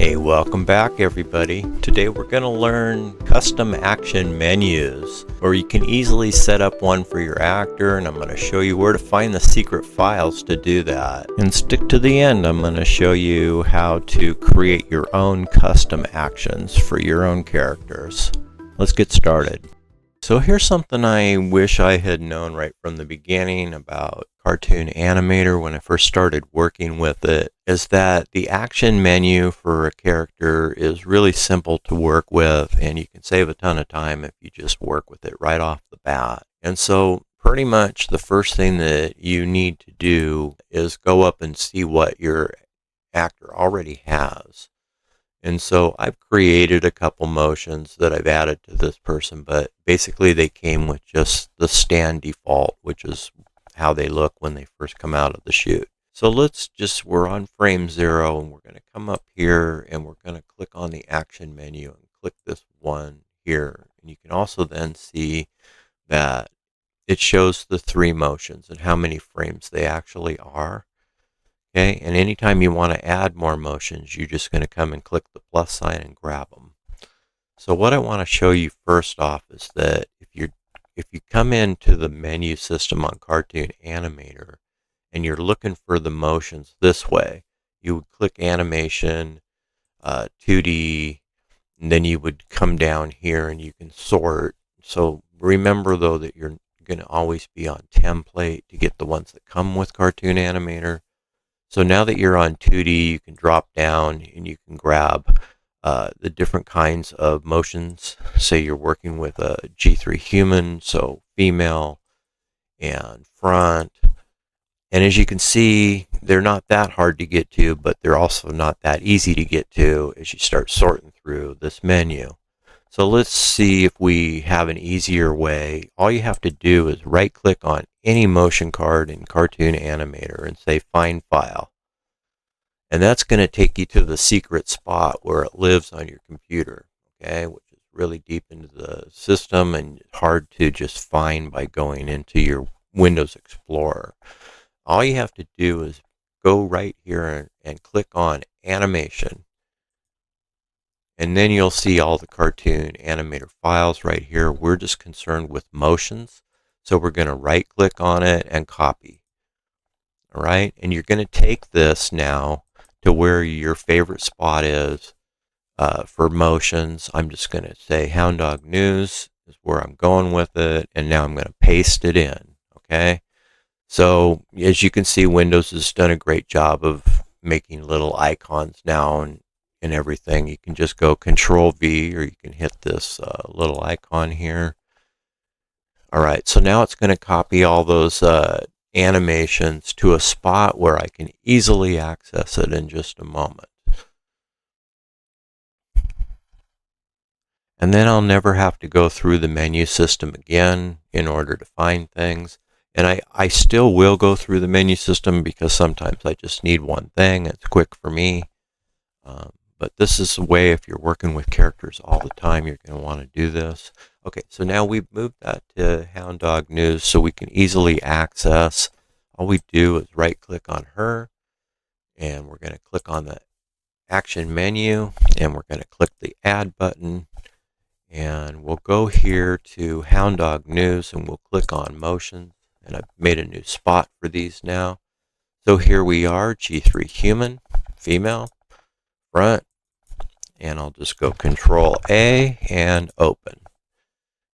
Hey, welcome back everybody. Today we're going to learn custom action menus, where you can easily set up one for your actor, and I'm going to show you where to find the secret files to do that. And stick to the end, I'm going to show you how to create your own custom actions for your own characters. Let's get started. So here's something I wish I had known right from the beginning about Cartoon Animator when I first started working with it, is that the action menu for a character is really simple to work with, and you can save a ton of time if you just work with it right off the bat. And so pretty much the first thing that you need to do is go up and see what your actor already has. And so I've created a couple motions that I've added to this person, but basically they came with just the stand default, which is how they look when they first come out of the chute. So we're on frame 0, and we're going to come up here and we're going to click on the action menu and click this one here. And you can also then see that it shows the 3 motions and how many frames they actually are. Okay, and anytime you want to add more motions, you're just going to come and click the plus sign and grab them. So what I want to show you first off is that if you come into the menu system on Cartoon Animator and you're looking for the motions this way, you would click animation, 2D, and then you would come down here and you can sort. So remember though that you're going to always be on template to get the ones that come with Cartoon Animator. So now that you're on 2D, you can drop down and you can grab the different kinds of motions. Say you're working with a G3 human, so female and front. And as you can see, they're not that hard to get to, but they're also not that easy to get to as you start sorting through this menu. So let's see if we have an easier way. All you have to do is right click on any motion card in Cartoon Animator and say Find File. And that's going to take you to the secret spot where it lives on your computer, okay, which is really deep into the system and hard to just find by going into your Windows Explorer. All you have to do is go right here and click on Animation. And then you'll see all the Cartoon Animator files right here. We're just concerned with motions. So we're going to right click on it and copy. All right. And you're going to take this now to where your favorite spot is for motions. I'm just going to say Hound Dog News is where I'm going with it. And now I'm going to paste it in. Okay. So as you can see, Windows has done a great job of making little icons now and everything. You can just go Control V, or you can hit this little icon here. All right, so now it's going to copy all those animations to a spot where I can easily access it in just a moment. And then I'll never have to go through the menu system again in order to find things. And I still will go through the menu system because sometimes I just need one thing. It's quick for me. But this is the way, if you're working with characters all the time, you're going to want to do this. Okay, so now we've moved that to Hound Dog News so we can easily access. All we do is right click on her, and we're going to click on the action menu, and we're going to click the add button, and we'll go here to Hound Dog News and we'll click on motions, and I've made a new spot for these now. So here we are, G3 human, female, front, and I'll just go Control A and open.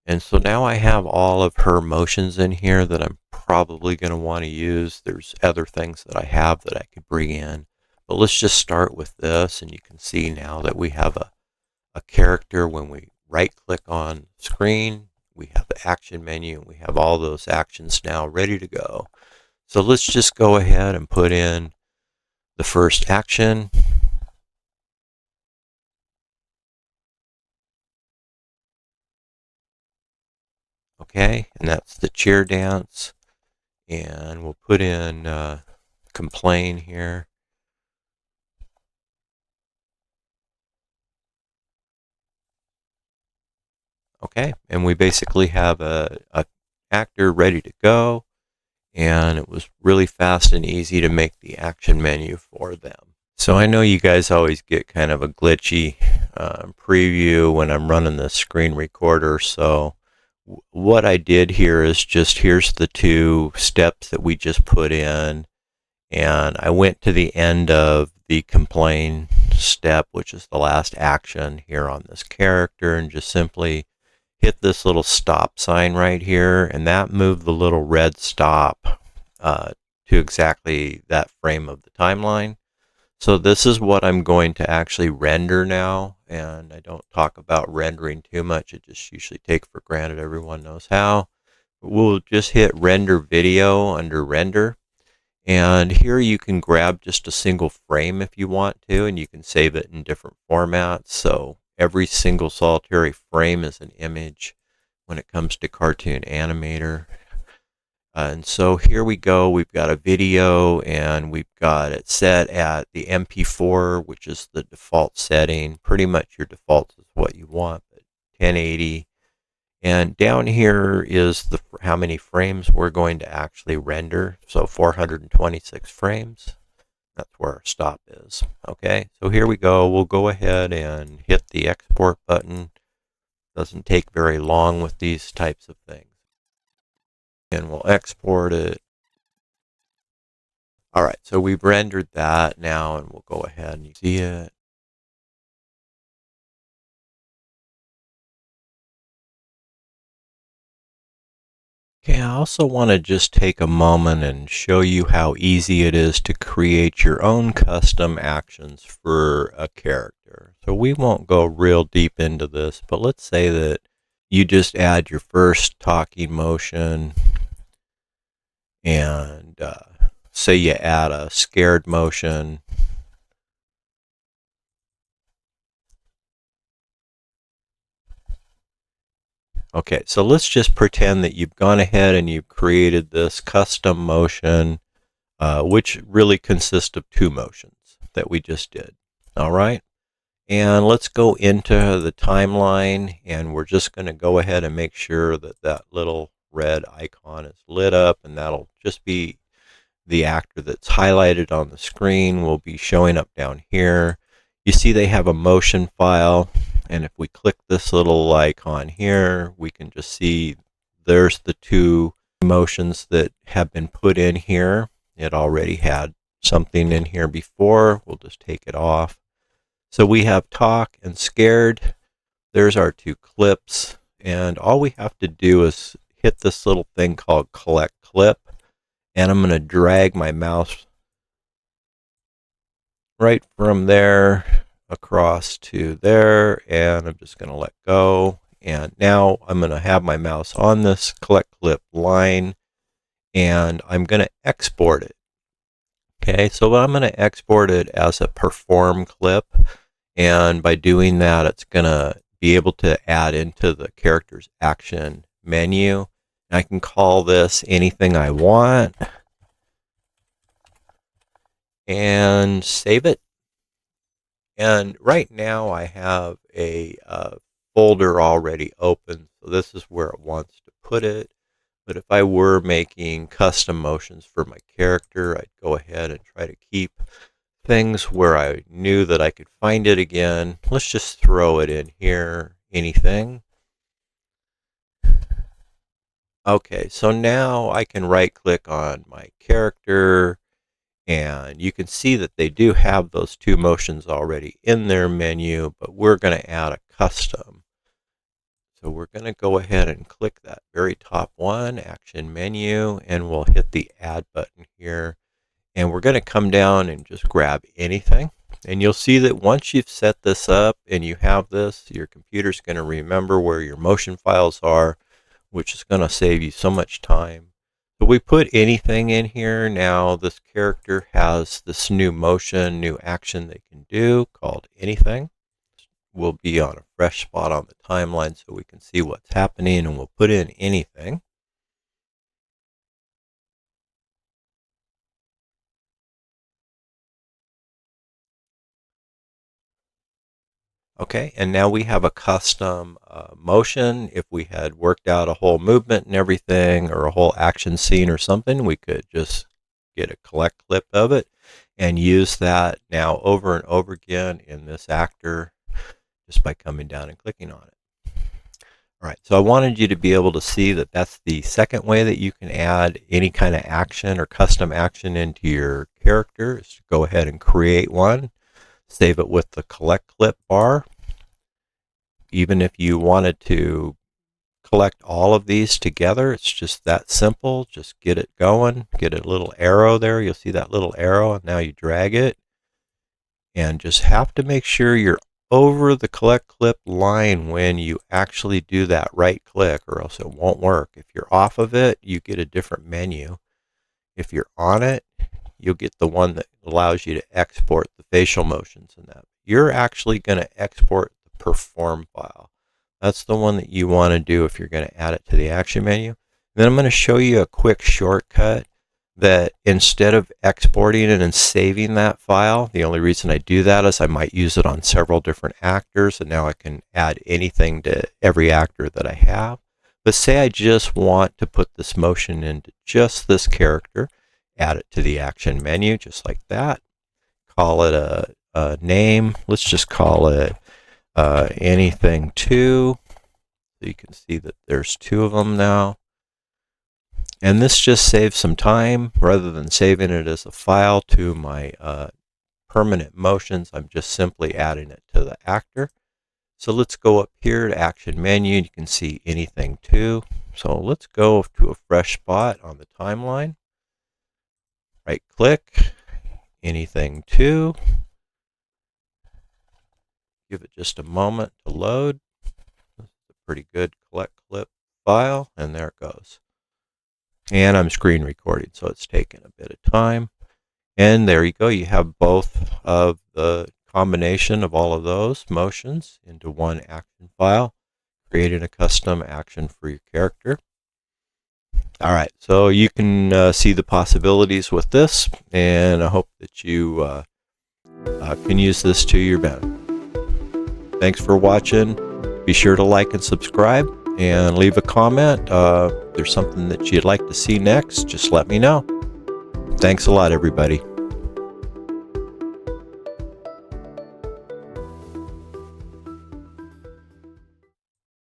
And so now I have all of her motions in here that I'm probably going to want to use. There's other things that I have that I could bring in, but let's just start with this. And you can see now that we have a character. When we right click on screen, we have the action menu, and we have all those actions now ready to go. So let's just go ahead and put in the first action. Okay, and that's the cheer dance. And we'll put in complain here. Okay, and we basically have a actor ready to go. And it was really fast and easy to make the action menu for them. So I know you guys always get kind of a glitchy preview when I'm running the screen recorder. So what I did here is just here's the two steps that we just put in. And I went to the end of the complain step, which is the last action here on this character, and just simply hit this little stop sign right here, and that moved the little red stop to exactly that frame of the timeline. So this is what I'm going to actually render now, and I don't talk about rendering too much. It just usually take for granted everyone knows how. We'll just hit render video under render, and here you can grab just a single frame if you want to, and you can save it in different formats. So every single solitary frame is an image when it comes to Cartoon Animator. And so here we go. We've got a video, and we've got it set at the MP4, which is the default setting. Pretty much your default is what you want, but 1080. And down here is how many frames we're going to actually render. So 426 frames. That's where our stop is. Okay, so here we go. We'll go ahead and hit the export button. Doesn't take very long with these types of things. And we'll export it. All right, so we've rendered that now, and we'll go ahead and see it. Okay, I also want to just take a moment and show you how easy it is to create your own custom actions for a character. So we won't go real deep into this, but let's say that you just add your first talking motion, and say you add a scared motion. Okay, so let's just pretend that you've gone ahead and you've created this custom motion, which really consists of two motions that we just did. All right, and let's go into the timeline, and we're just going to go ahead and make sure that that little red icon is lit up, and that'll just be the actor that's highlighted on the screen will be showing up down here. You see they have a motion file, and if we click this little icon here, we can just see there's the two motions that have been put in here. It already had something in here before. We'll just take it off. So we have talk and scared. There's our two clips, and all we have to do is hit this little thing called collect clip, and I'm going to drag my mouse right from there across to there, and I'm just going to let go. And now I'm going to have my mouse on this collect clip line, and I'm going to export it. Okay, so I'm going to export it as a perform clip, and by doing that, it's going to be able to add into the character's action menu. I can call this anything I want and save it. And right now I have a folder already open, so this is where it wants to put it. But if I were making custom motions for my character, I'd go ahead and try to keep things where I knew that I could find it again. Let's just throw it in here, anything. Okay, so now I can right click on my character, and you can see that they do have those two motions already in their menu, but we're going to add a custom. So we're going to go ahead and click that very top one, action menu, and we'll hit the add button here. And we're going to come down and just grab anything. And you'll see that once you've set this up and you have this, your computer's going to remember where your motion files are, which is going to save you so much time. So we put anything in here. Now this character has this new motion, new action they can do called anything. We'll be on a fresh spot on the timeline so we can see what's happening, and we'll put in anything. Okay, and now we have a custom motion. If we had worked out a whole movement and everything, or a whole action scene or something, we could just get a collect clip of it. and use that now over and over again in this actor just by coming down and clicking on it. All right, so I wanted you to be able to see that that's the second way that you can add any kind of action or custom action into your character, is to go ahead and create one, save it with the collect clip bar. Even if you wanted to collect all of these together, it's just that simple. Just get it going, get a little arrow there. You'll see that little arrow, and now you drag it, and just have to make sure you're over the collect clip line when you actually do that right click, or else it won't work. If you're off of it, you get a different menu. If you're on it, you'll get the one that allows you to export the facial motions in that. You're actually going to export the perform file. That's the one that you want to do if you're going to add it to the action menu. Then I'm going to show you a quick shortcut that instead of exporting it and saving that file, the only reason I do that is I might use it on several different actors, and now I can add anything to every actor that I have. But say I just want to put this motion into just this character, add it to the action menu just like that. Call it a name. Let's just call it anything 2. So you can see that there's 2 of them now. And this just saves some time. Rather than saving it as a file to my permanent motions, I'm just simply adding it to the actor. So let's go up here to action menu. You can see anything 2. So let's go to a fresh spot on the timeline. Right click, anything 2. Give it just a moment to load. This is a pretty good collect clip file, and there it goes. And I'm screen recording, so it's taking a bit of time. And there you go. You have both of the combination of all of those motions into one action file, creating a custom action for your character. All right, so you can see the possibilities with this, and I hope that you can use this to your benefit. Thanks for watching. Be sure to like and subscribe, and leave a comment. If there's something that you'd like to see next, just let me know. Thanks a lot, everybody.